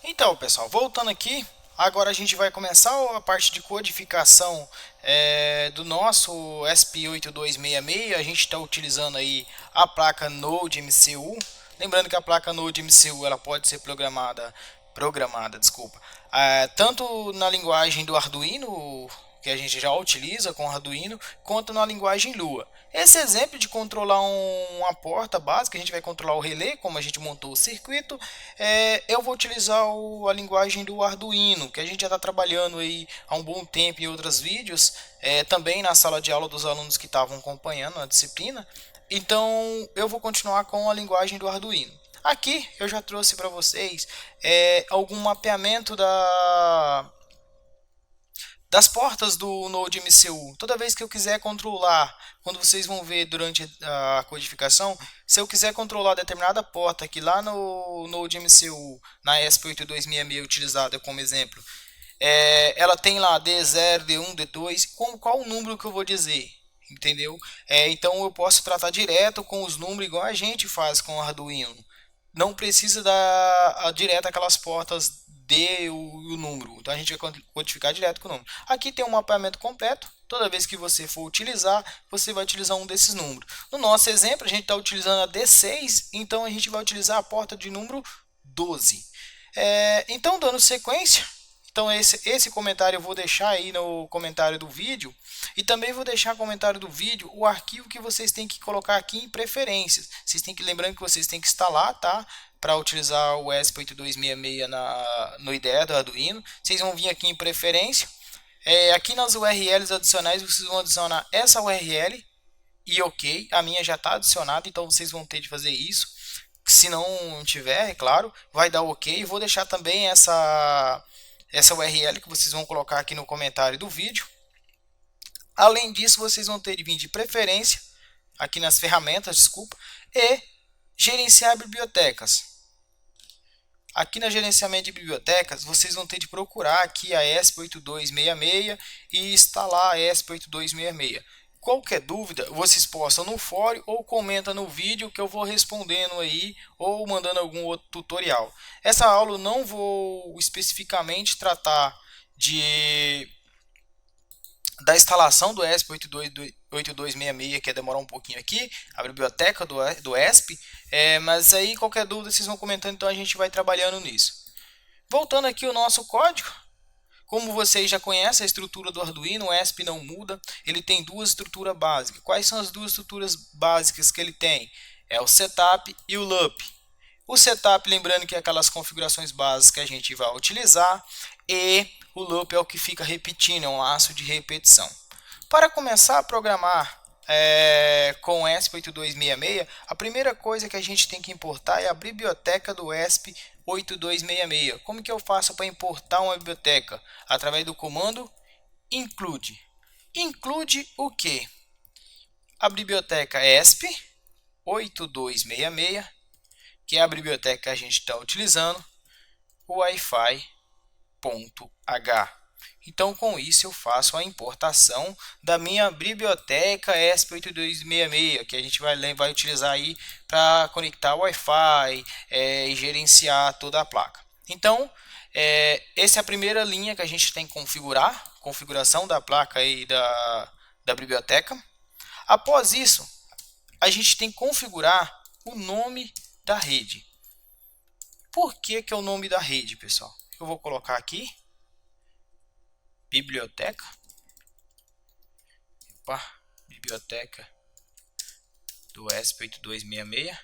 Então, pessoal, voltando aqui, agora a gente vai começar a parte de codificação do nosso ESP8266. A gente está utilizando aí a placa Node MCU. Lembrando que a placa Node MCU ela pode ser programada, desculpa, tanto na linguagem do Arduino, que a gente já utiliza com Arduino, quanto na linguagem Lua. Esse exemplo de controlar uma porta básica, a gente vai controlar o relé, como a gente montou o circuito. Eu vou utilizar a linguagem do Arduino, que a gente já está trabalhando aí há um bom tempo em outros vídeos, também na sala de aula dos alunos que estavam acompanhando a disciplina. Então eu vou continuar com a linguagem do Arduino. Aqui eu já trouxe para vocês algum mapeamento das portas do Node MCU. Toda vez que eu quiser controlar, quando vocês vão ver durante a codificação, se eu quiser controlar determinada porta aqui lá no Node MCU, na ESP8266 utilizada como exemplo, ela tem lá D0, D1, D2, qual o número que eu vou dizer? Entendeu? Então eu posso tratar direto com os números igual a gente faz com o Arduino. Não precisa dar direto aquelas portas de o número. Então a gente vai codificar direto com o número. Aqui tem um mapeamento completo. Toda vez que você for utilizar, você vai utilizar um desses números. No nosso exemplo, a gente está utilizando a D6, então a gente vai utilizar a porta de número 12. Então, dando sequência, então esse comentário eu vou deixar aí no comentário do vídeo. E também vou deixar no comentário do vídeo o arquivo que vocês têm que colocar aqui em preferências. Vocês têm que lembrando que vocês têm que instalar, tá? Para utilizar o ESP8266 no IDE do Arduino. Vocês vão vir aqui em preferência. Aqui nas URLs adicionais vocês vão adicionar essa URL e ok. A minha já está adicionada, então vocês vão ter de fazer isso. Se não tiver, é claro, vai dar ok. Vou deixar também essa URL que vocês vão colocar aqui no comentário do vídeo. Além disso, vocês vão ter de vir de preferência, aqui nas ferramentas, desculpa, e gerenciar bibliotecas. Aqui na gerenciamento de bibliotecas, vocês vão ter de procurar aqui a ESP8266 e instalar a ESP8266. Qualquer dúvida, vocês postam no fórum ou comenta no vídeo que eu vou respondendo aí ou mandando algum outro tutorial. Essa aula eu não vou especificamente tratar da instalação do ESP8266, que ia demorar um pouquinho aqui, a biblioteca do ESP, mas aí qualquer dúvida vocês vão comentando, então a gente vai trabalhando nisso. Voltando aqui o nosso código, como vocês já conhecem a estrutura do Arduino, o ESP não muda, ele tem duas estruturas básicas. Quais são as duas estruturas básicas que ele tem? É o setup e o loop. O setup, lembrando que é aquelas configurações básicas que a gente vai utilizar, e o loop é o que fica repetindo, é um laço de repetição. Para começar a programar com o ESP8266, a primeira coisa que a gente tem que importar é a biblioteca do ESP8266. Como que eu faço para importar uma biblioteca? Através do comando include. Include o que? A biblioteca ESP8266, que é a biblioteca que a gente está utilizando, o Wi-Fi .h. Então, com isso, eu faço a importação da minha biblioteca ESP8266, que a gente vai utilizar aí para conectar o Wi-Fi e gerenciar toda a placa. Então, essa é a primeira linha que a gente tem que configurar, configuração da placa e da biblioteca. Após isso, a gente tem que configurar o nome da rede. Por que é o nome da rede, pessoal? Eu vou colocar aqui biblioteca. Opa, biblioteca do ESP8266.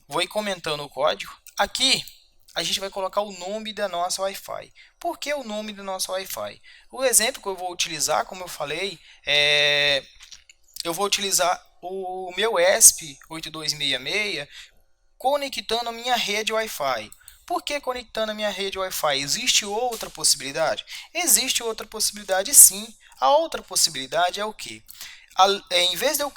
Vou ir comentando o código. Aqui a gente vai colocar o nome da nossa Wi-Fi. Por que o nome da nossa Wi-Fi? O exemplo que eu vou utilizar, como eu falei, eu vou utilizar o meu ESP8266 conectando a minha rede Wi-Fi. Por que conectando a minha rede Wi-Fi? Existe outra possibilidade? Existe outra possibilidade, sim. A outra possibilidade é o que? Em vez de eu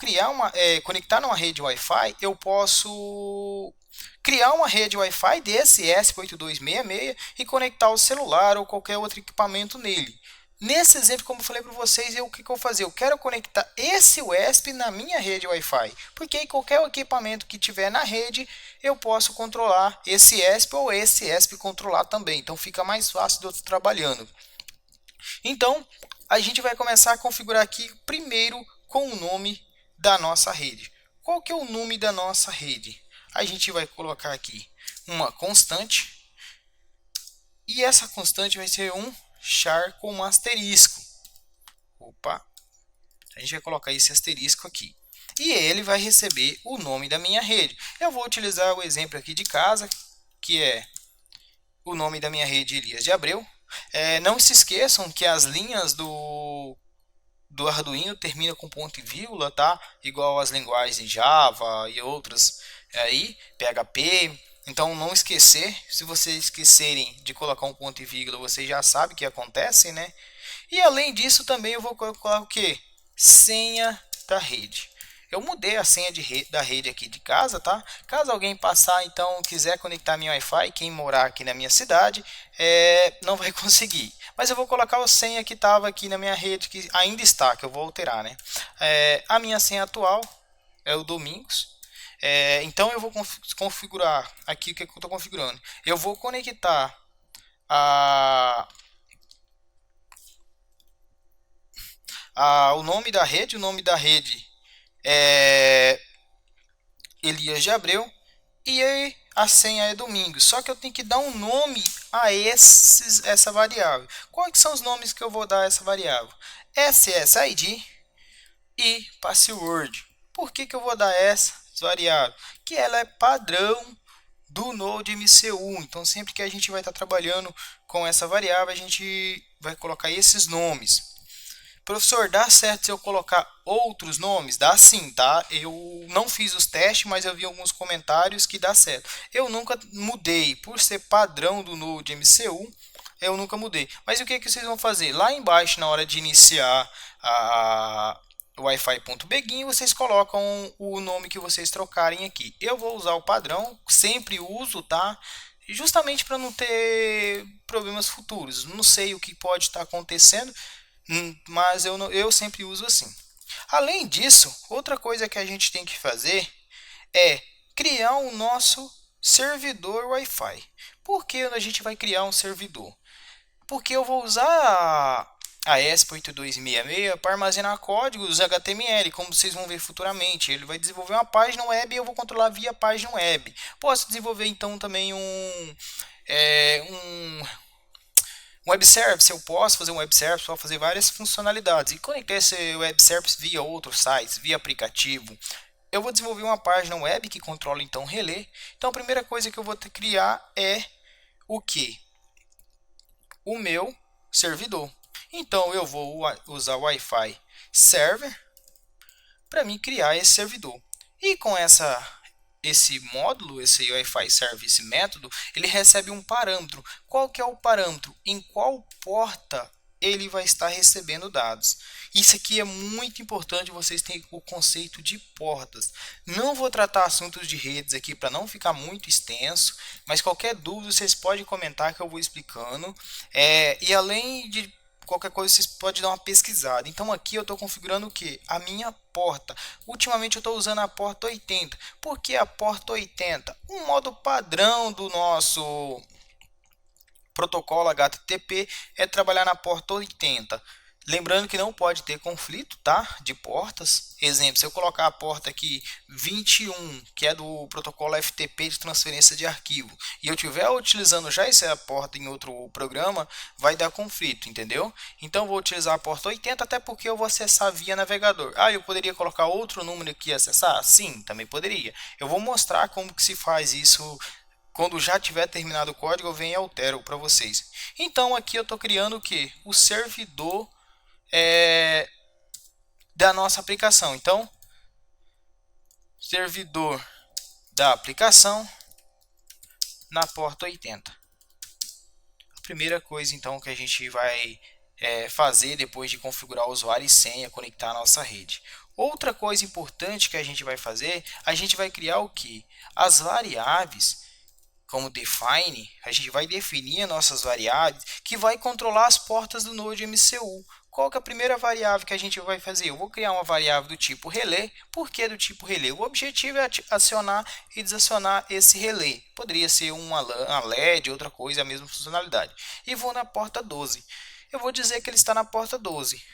conectar numa rede Wi-Fi, eu posso criar uma rede Wi-Fi desse ESP8266 e conectar o celular ou qualquer outro equipamento nele. Nesse exemplo, como eu falei para vocês, o que eu vou fazer? Eu quero conectar esse USB na minha rede Wi-Fi, porque aí qualquer equipamento que tiver na rede, eu posso controlar esse ESP ou esse ESP controlar também. Então fica mais fácil de eu estar trabalhando. Então, a gente vai começar a configurar aqui primeiro com o nome da nossa rede. Qual que é o nome da nossa rede? A gente vai colocar aqui uma constante e essa constante vai ser um char com um asterisco. Opa, a gente vai colocar esse asterisco aqui. E ele vai receber o nome da minha rede. Eu vou utilizar o exemplo aqui de casa, que é o nome da minha rede Elias de Abreu. Não se esqueçam que as linhas do Arduino terminam com ponto e vírgula, tá? Igual as linguagens Java e outras aí, PHP. Então não esquecer, se vocês esquecerem de colocar um ponto e vírgula, vocês já sabem o que acontece, né? E além disso também eu vou colocar o que? Senha da rede. Eu mudei a senha da rede aqui de casa, tá? Caso alguém passar, então, quiser conectar minha Wi-Fi, quem morar aqui na minha cidade, não vai conseguir. Mas eu vou colocar a senha que estava aqui na minha rede, que ainda está, que eu vou alterar, né? A minha senha atual é o Domingos. Então eu vou configurar aqui o que eu estou configurando. Eu vou conectar a, o nome da rede é Elias de Abreu e a senha é Domingos. Só que eu tenho que dar um nome a essa variável. Quais são os nomes que eu vou dar a essa variável? SSID e password. Por que eu vou dar essa variável? Que ela é padrão do Node MCU. Então sempre que a gente vai estar trabalhando com essa variável, a gente vai colocar esses nomes. Professor, dá certo se eu colocar outros nomes? Dá sim, tá? Eu não fiz os testes, mas eu vi alguns comentários que dá certo. Eu nunca mudei, por ser padrão do Node MCU, eu nunca mudei. Mas o que, que vocês vão fazer? Lá embaixo, na hora de iniciar a Wi-Fi.begin, vocês colocam o nome que vocês trocarem aqui. Eu vou usar o padrão, sempre uso, tá? Justamente para não ter problemas futuros. Não sei o que pode estar acontecendo, mas eu sempre uso assim. Além disso, outra coisa que a gente tem que fazer é criar o nosso servidor Wi-Fi. Por que a gente vai criar um servidor? Porque eu vou usar a ESP8266 para armazenar códigos HTML, como vocês vão ver futuramente. Ele vai desenvolver uma página web e eu vou controlar via página web. Posso desenvolver então também um web service. Eu posso fazer um web service para fazer várias funcionalidades e conectar esse web service via outros sites, via aplicativo. Eu vou desenvolver uma página web que controla então o relé. Então a primeira coisa que eu vou ter que criar é o que? O meu servidor. Então eu vou usar o Wi-Fi Server para mim criar esse servidor. E com esse módulo, esse Wi-Fi Service método, ele recebe um parâmetro. Qual que é o parâmetro? Em qual porta ele vai estar recebendo dados. Isso aqui é muito importante, vocês terem o conceito de portas. Não vou tratar assuntos de redes aqui para não ficar muito extenso, mas qualquer dúvida vocês podem comentar que eu vou explicando. E além de qualquer coisa vocês podem dar uma pesquisada. Então aqui eu estou configurando o que? A minha porta. Ultimamente eu estou usando a porta 80. Por que a porta 80? Um modo padrão do nosso protocolo HTTP é trabalhar na porta 80. Lembrando que não pode ter conflito, tá? De portas. Exemplo, se eu colocar a porta aqui 21, que é do protocolo FTP de transferência de arquivo, e eu estiver utilizando já essa porta em outro programa, vai dar conflito, entendeu? Então vou utilizar a porta 80, até porque eu vou acessar via navegador. Eu poderia colocar outro número aqui e acessar? Sim, também poderia. Eu vou mostrar como que se faz isso. Quando já tiver terminado o código, eu venho e altero para vocês. Então aqui eu estou criando o que? O servidor da nossa aplicação. Então, servidor da aplicação na porta 80. A primeira coisa então que a gente vai fazer depois de configurar o usuário e senha, conectar a nossa rede. Outra coisa importante que a gente vai fazer, a gente vai criar o que? As variáveis como define, a gente vai definir as nossas variáveis que vai controlar as portas do Node MCU. Qual que é a primeira variável que a gente vai fazer? Eu vou criar uma variável do tipo relé. Por que do tipo relé? O objetivo é acionar e desacionar esse relé. Poderia ser uma LED, outra coisa, a mesma funcionalidade. E vou na porta 12. Eu vou dizer que ele está na porta 12.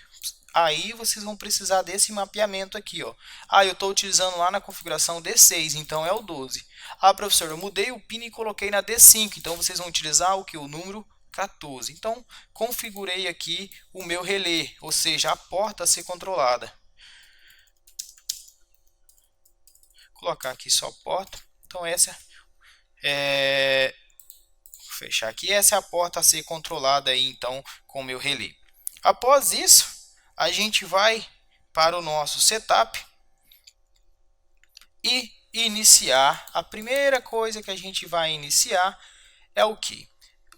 Aí vocês vão precisar desse mapeamento aqui, ó. Eu estou utilizando lá na configuração D6, então é o 12. Professor, eu mudei o pin e coloquei na D5, então vocês vão utilizar o que? O número 14. Então, configurei aqui o meu relé, ou seja, a porta a ser controlada. Vou colocar aqui só porta. Então, essa vou fechar aqui. Essa é a porta a ser controlada aí, então, com o meu relé. Após isso, a gente vai para o nosso setup e iniciar. A primeira coisa que a gente vai iniciar é o que?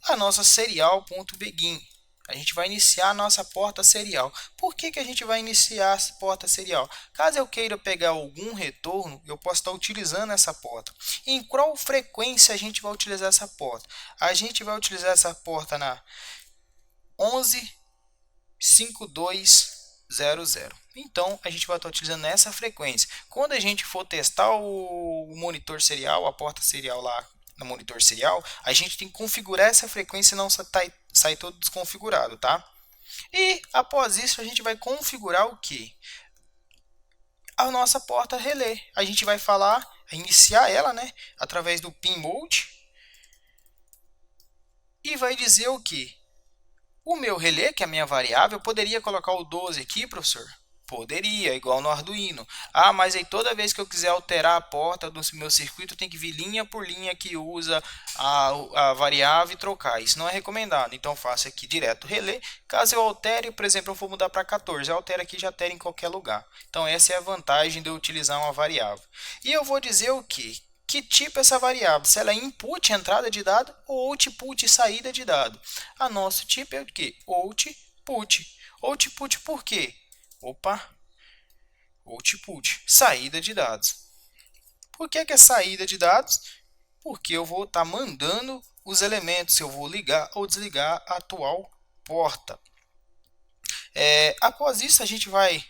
A nossa serial.begin. A gente vai iniciar a nossa porta serial. Por que a gente vai iniciar a porta serial? Caso eu queira pegar algum retorno, eu posso estar utilizando essa porta. Em qual frequência a gente vai utilizar essa porta? A gente vai utilizar essa porta na 115200. Então, a gente vai estar utilizando essa frequência. Quando a gente for testar o monitor serial, a porta serial lá no monitor serial, a gente tem que configurar essa frequência e não sair todo desconfigurado, tá? E após isso, a gente vai configurar o que? A nossa porta relé. A gente vai iniciar ela, né, através do pin mode e vai dizer o que? O meu relé, que é a minha variável, eu poderia colocar o 12 aqui, professor? Poderia, igual no Arduino. Mas aí toda vez que eu quiser alterar a porta do meu circuito, tem que vir linha por linha que usa a variável e trocar. Isso não é recomendado. Então faço aqui direto relé. Caso eu altere, por exemplo, eu vou mudar para 14. Eu altero aqui e já altera em qualquer lugar. Então essa é a vantagem de eu utilizar uma variável. E eu vou dizer o que? Que tipo é essa variável? Se ela é input, entrada de dado, ou output, saída de dado. A nosso tipo é o que? Output. Output por quê? Output, saída de dados. Por que é saída de dados? Porque eu vou estar mandando os elementos, se eu vou ligar ou desligar a atual porta. Após isso, a gente vai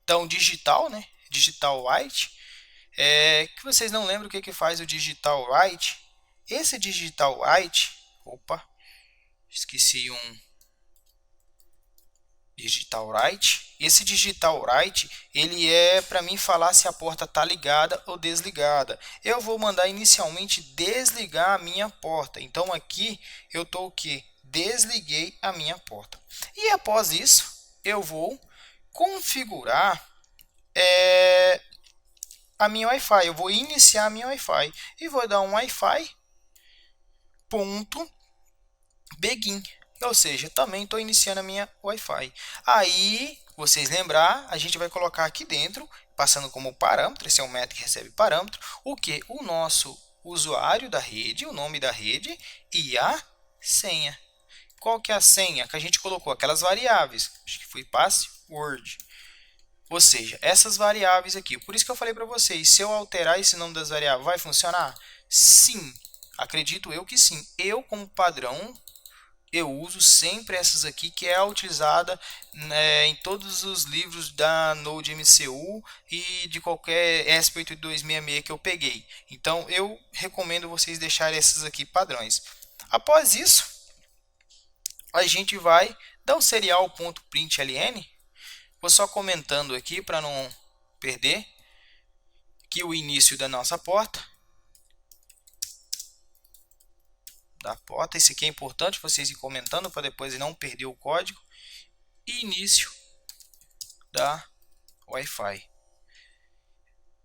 dar um digital, né? Digital write. Que vocês não lembram o que faz o digital write? Esse digital write, esqueci um digital write. Esse digital write, ele é para mim falar se a porta está ligada ou desligada. Eu vou mandar inicialmente desligar a minha porta. Então aqui eu estou o que? Desliguei a minha porta. E após isso, eu vou configurar a minha Wi-Fi. Eu vou iniciar a minha Wi-Fi e vou dar um Wi-Fi ponto begin. Ou seja, também estou iniciando a minha Wi-Fi. Aí, vocês lembrar, a gente vai colocar aqui dentro, passando como parâmetro, esse é um método que recebe parâmetro, o que? O nosso usuário da rede, o nome da rede e a senha. Qual que é a senha que a gente colocou? Aquelas variáveis, acho que foi password. Ou seja, essas variáveis aqui. Por isso que eu falei para vocês, se eu alterar esse nome das variáveis, vai funcionar? Sim, acredito eu que sim. Eu, como padrão, eu uso sempre essas aqui, que é a utilizada, né, em todos os livros da Node MCU e de qualquer ESP8266 que eu peguei. Então, eu recomendo vocês deixarem essas aqui padrões. Após isso, a gente vai dar o serial.println. Vou só comentando aqui para não perder que o início da nossa porta. Esse aqui é importante vocês ir comentando para depois não perder o código. E início da Wi-Fi.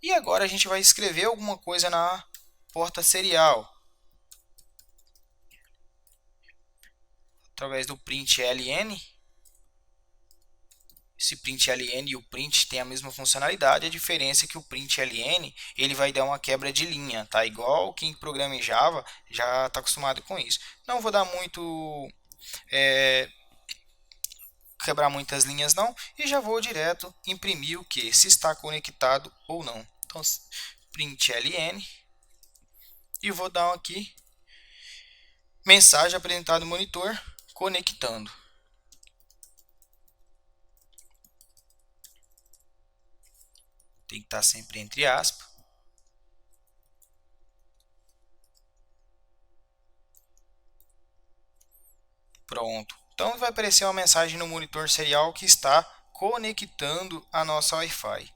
E agora a gente vai escrever alguma coisa na porta serial. Através do println. Esse println e o print tem a mesma funcionalidade, a diferença é que o println ele vai dar uma quebra de linha, tá? Igual quem programa em Java já está acostumado com isso. Não vou dar quebrar muitas linhas não, e já vou direto imprimir o que? Se está conectado ou não. Então, println, e vou dar aqui Mensagem apresentada no monitor, conectando. Tem que estar sempre entre aspas. Pronto. Então vai aparecer uma mensagem no monitor serial que está conectando a nossa Wi-Fi.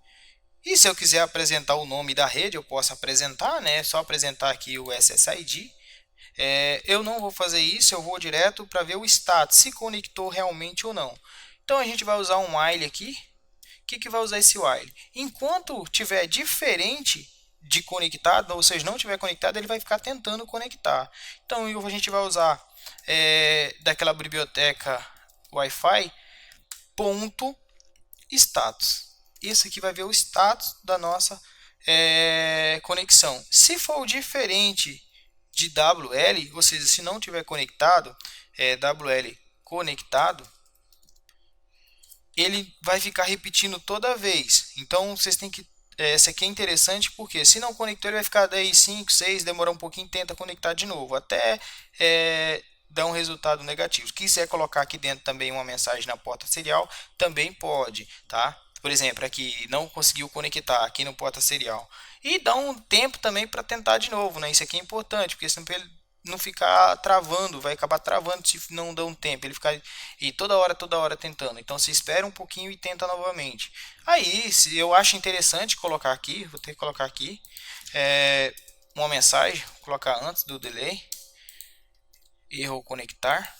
E se eu quiser apresentar o nome da rede, eu posso apresentar, né? É só apresentar aqui o SSID. Eu não vou fazer isso, eu vou direto para ver o status, se conectou realmente ou não. Então a gente vai usar um while aqui. O que vai usar esse while? Enquanto tiver diferente de conectado, ou seja, não tiver conectado, ele vai ficar tentando conectar. Então a gente vai usar daquela biblioteca Wi-Fi ponto status. Isso aqui vai ver o status da nossa conexão. Se for diferente de WL, ou seja, se não tiver conectado, WL conectado, ele vai ficar repetindo toda vez. Então vocês têm que. Essa aqui é interessante porque se não conectou, ele vai ficar 10, 5, 6, demora um pouquinho, tenta conectar de novo, até dar um resultado negativo. Se quiser colocar aqui dentro também uma mensagem na porta serial, também pode, tá? Por exemplo, aqui não conseguiu conectar aqui no porta serial. E dá um tempo também para tentar de novo, né? Isso aqui é importante, porque senão ele não ficar travando, vai acabar travando se não dá um tempo, ele ficar e toda hora tentando. Então você espera um pouquinho e tenta novamente. Aí, se eu acho interessante colocar aqui, vou ter que colocar aqui uma mensagem, vou colocar antes do delay, erro conectar.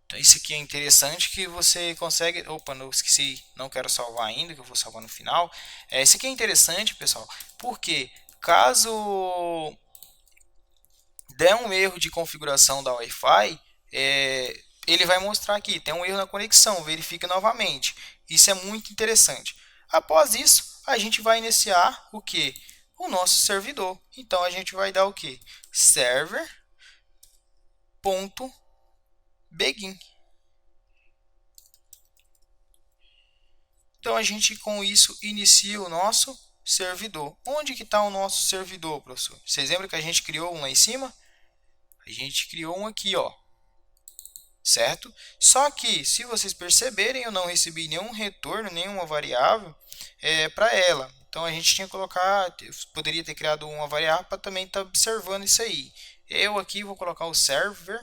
Então, isso aqui é interessante que você consegue. Opa, não esqueci, não quero salvar ainda, que eu vou salvar no final. Esse aqui é interessante, pessoal, porque caso der um erro de configuração da Wi-Fi, ele vai mostrar aqui, tem um erro na conexão, verifique novamente. Isso é muito interessante. Após isso, a gente vai iniciar o que? O nosso servidor. Então a gente vai dar o que? Server.begin. Então a gente com isso inicia o nosso servidor. Onde que está o nosso servidor, professor? Vocês lembram que a gente criou um lá em cima? A gente criou um aqui, ó. Certo? Só que, se vocês perceberem, eu não recebi nenhum retorno, nenhuma variável para ela. Então a gente tinha que colocar, poderia ter criado uma variável para também estar observando isso aí. Eu aqui vou colocar o server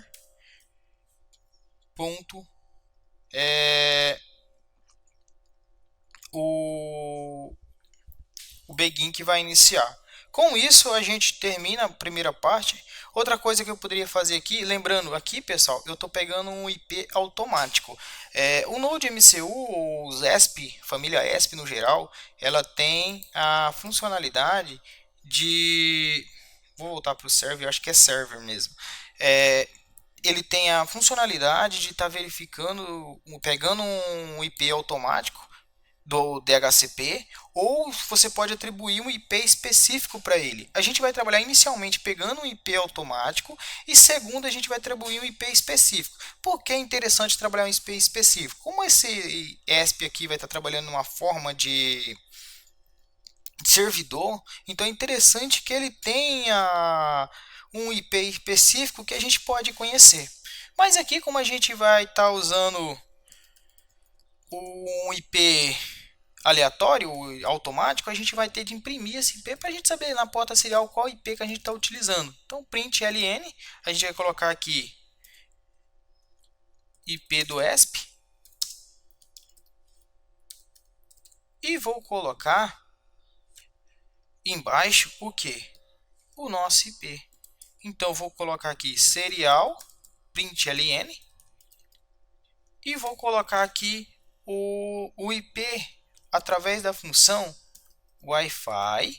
ponto o begin que vai iniciar. Com isso a gente termina a primeira parte. Outra coisa que eu poderia fazer aqui, lembrando aqui pessoal, eu estou pegando um IP automático. O Node MCU, ou ESP, família ESP no geral, ela tem a funcionalidade de... Vou voltar para o server, eu acho que é server mesmo. Ele tem a funcionalidade de estar verificando, pegando um IP automático do DHCP, ou você pode atribuir um IP específico para ele. A gente vai trabalhar inicialmente pegando um IP automático e segundo a gente vai atribuir um IP específico. Por que é interessante trabalhar um IP específico? Como esse ESP aqui vai estar trabalhando numa forma de servidor, então é interessante que ele tenha um IP específico que a gente pode conhecer. Mas aqui como a gente vai estar usando um IP aleatório, automático, a gente vai ter de imprimir esse IP para a gente saber na porta serial qual IP que a gente está utilizando. Então, print ln, a gente vai colocar aqui IP do ESP e vou colocar embaixo o que? O nosso IP. Então, vou colocar aqui serial print ln e vou colocar aqui o IP através da função Wi-Fi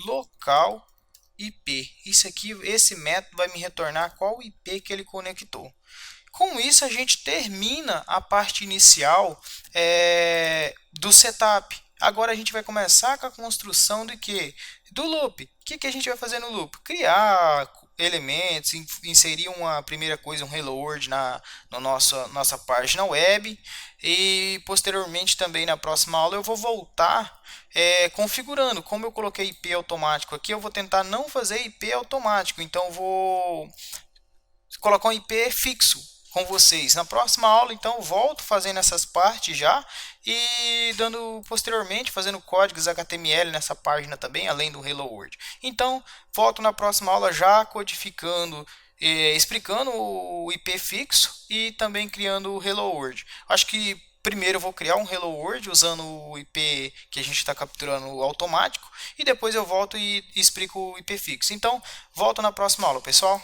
local IP. Isso aqui, esse método vai me retornar qual IP que ele conectou. Com isso a gente termina a parte inicial do setup. Agora a gente vai começar com a construção do que? Do loop. O que a gente vai fazer no loop? Criar elementos, inserir uma primeira coisa, um Hello World na nossa página web, e posteriormente também na próxima aula eu vou voltar configurando. Como eu coloquei IP automático aqui, eu vou tentar não fazer IP automático, então eu vou colocar um IP fixo com vocês. Na próxima aula, então, eu volto fazendo essas partes já e dando posteriormente, fazendo códigos HTML nessa página também, além do Hello World. Então, volto na próxima aula já codificando, explicando o IP fixo e também criando o Hello World. Acho que primeiro eu vou criar um Hello World usando o IP que a gente está capturando automático e depois eu volto e explico o IP fixo. Então, volto na próxima aula, pessoal.